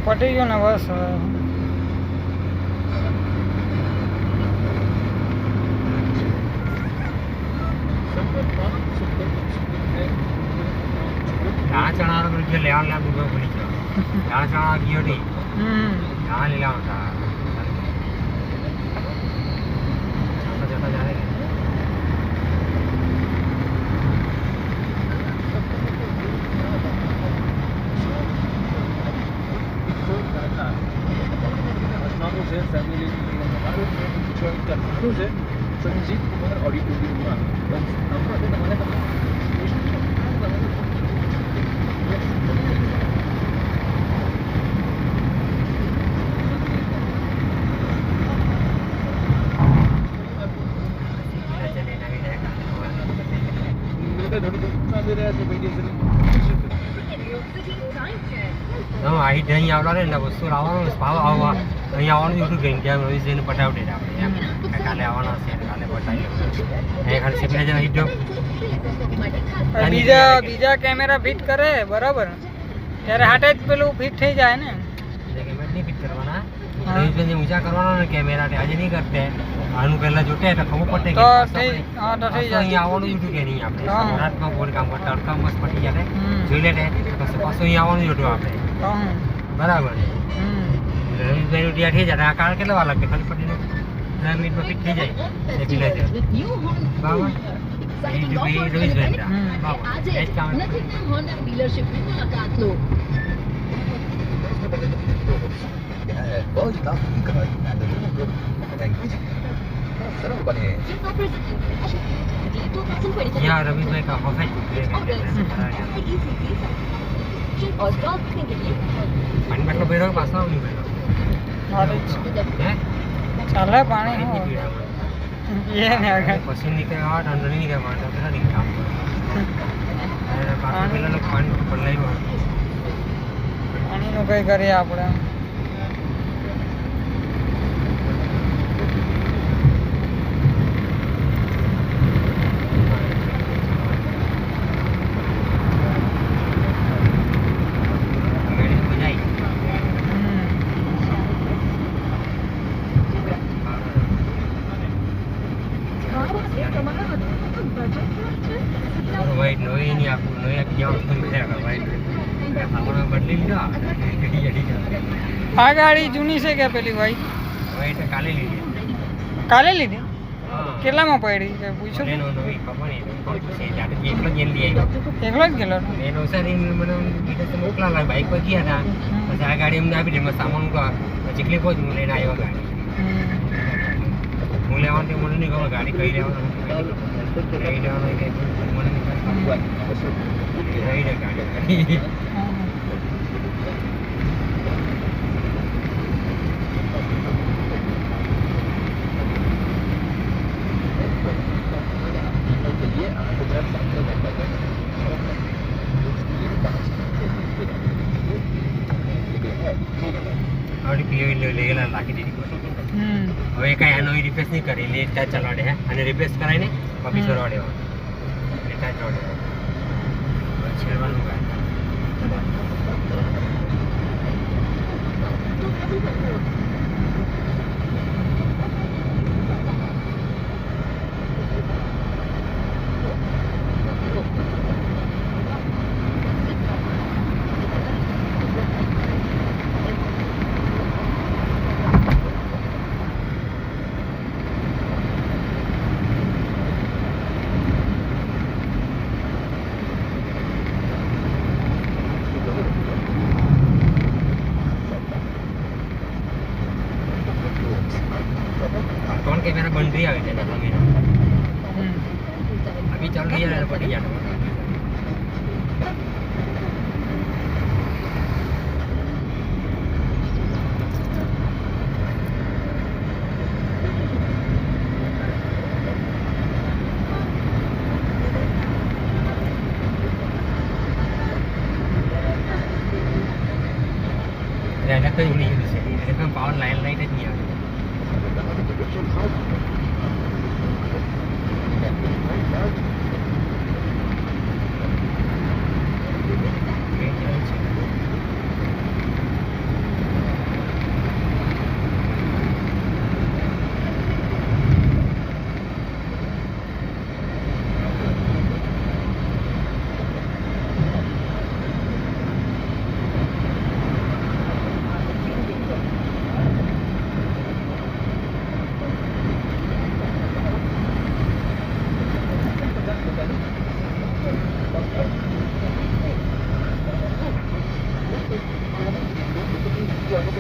પટી ગયો ને બસ હવે. ચણા લેવાનું લાગુ પડી ગયો ચણા ગયો નહીં ચણા લઈ લેવાનું જતા જાય Sanjeev Kumar Auditorium dan nama ada namanya અહીં અહીં આવવાને ને વસ્તુ લાવવાનો ભાવ આવવા અહીં આવવાનું એટલું ગઈ ત્યાં રવિશભાઈને પટાવી દે આપણે એમ કાલે આવવાના છે કાલે પટાવી અહીં ખાલી શીખને જઈને હિટ બીજા કેમેરા ફિટ કરે બરાબર ત્યારે હાટે જ પેલું ફિટ થઈ જાય ને કેમેરા નહીં ફિટ કરવાના રવિશભાઈને ઊંચા કરવાના ને કેમેરા આજે નહીં કરતે આનું પહેલા જોટે એટલે ખબર પડે કે થઈ જાય અહીં આવવાનું જોતું કે નહીં આપણે રાતમાં બોલ કામ કરતા અડકા મસ્ત પટી જાય જોઈ લે પછી પાછું અહીં આવવાનું જોતું આપણે બરાબર રવિશભાઈનું ડિયા થઈ જાય આ કાર કેટલા વાર લાગશે ખાલી પટીને 10 મિનિટમાં ફિટ થઈ જાય એ પી લે બરાબર રવિશભાઈ બરાબર એ જ કામ यहाँ रविशभाई का ऑफिस पानी मतलब बेरो पासा नहीं बेरो ચાલે પાણી ये ने अगर पसीने निकले और अंदर नहीं निकले मारता तेरा नहीं काम पानी पेला लोग पानी पड़ला ही પાણી નું કઈ કરીએ આપણે वाइट नोई नहीं आपको नोई क्या मिलेगा वाइट हमारा बदली लिया આ ગાડી જૂની છે કે પેલી ભાઈ वाइट काले लीजिए કાલે લીધી हां કેટલામાં પડી કે પૂછો लेनो नोई खबर नहीं कौन से जाते एकलो जेल लिए એકલો જ ગયેલો लेनो सर इन મને બીજે તો મોકલા લા બાઈક પર ગયા હતા પછી આ ગાડી એમને આપી દે મેં સામાન કો ચીકલી પહોંચ હું લઈને આવ્યો ગાડી હું લેવાનું મને નહીં ખબર ગાડી કઈ લેવાનું કઈ લેવાનું કે મને નહીં ખબર રહી રે ગાડી और पीओ लेगेला लाखी દીધી હવે કઈ આનો રિપ્લેસ નહીં કરી લે ટચ ચલાડે હે અને રિપ્લેસ કરાય ને પછી ચલાડે ટચ ચલાડે છેડવાનું કાય कौन कैमरा बन रही है अभी चल रही है पटी जाने कहीं नहीं है पावर लाइन लाइट नहीं है Igual no se